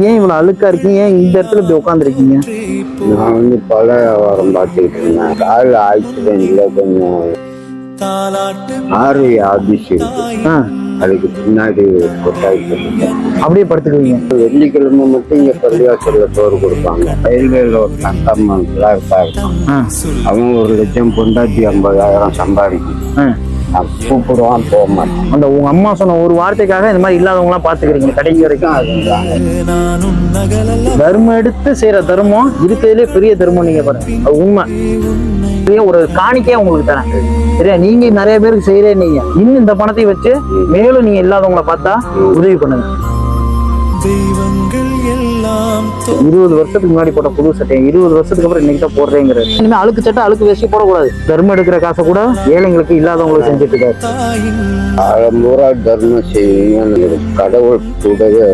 ஏன் இவ்வளவு அழுக்கா இருக்கீங்க? ஏன் இந்த இடத்துல இப்படி உட்காந்துருக்கீங்க? நான் பல வியாபாரம் பார்த்துக்கிட்டு இருந்தேன். கால் ஆக்சிடென்ட்ல கொஞ்சம் ஆர்வி ஆபீஸ் இருக்கு, அதுக்கு பின்னாடி கொட்டாய்க்கு அப்படியே படுத்துக்குவீங்க. வெள்ளிக்கிழமை மட்டும் இங்க பள்ளிவாசல்ல சோறு கொடுப்பாங்க. ரயில்வேல ஒரு நட்டம்லாம் இருப்பாங்க. அவன் 1 லட்சம் பொண்டாட்டி 50,000 சம்பாதிக்கும். கூப்பிடுவான், போக மாட்டேன். அந்த உங்க அம்மா சொன்ன ஒரு வார்த்தைக்காக இந்த மாதிரி இல்லாதவங்க எல்லாம் பாத்துக்கிறீங்க கடைசி வரைக்கும். தர்மம் எடுத்து செய்யற தர்மம் இருக்கிறதுலே பெரிய தர்மம். நீங்க பாருங்க, அது உண்மை. ஒரு காணிக்கையா உங்களுக்கு தரேன், சரியா? நீங்க நிறைய பேருக்கு செய்யறே. நீங்க இன்னும் இந்த பணத்தை வச்சு மேலும் நீங்க இல்லாதவங்களை பார்த்தா உதவி பண்ணுங்க. 20 வருஷத்துக்கு முன்னாடி போட்ட புது சட்டை 20 வருஷத்துக்கு அப்புறம் இன்னைக்கு தான் போடுறேங்கிறது. இனிமே அழுக்கு சட்டை அழுக்கு வேஷ்டி போடக்கூடாது. தர்மம் எடுக்கிற காசை கூட ஏழைங்களுக்கு இல்லாதவங்களுக்கு செஞ்சுட்டு இருக்காரு. தர்மம் செய்வீங்க, கடவுள் கூடவே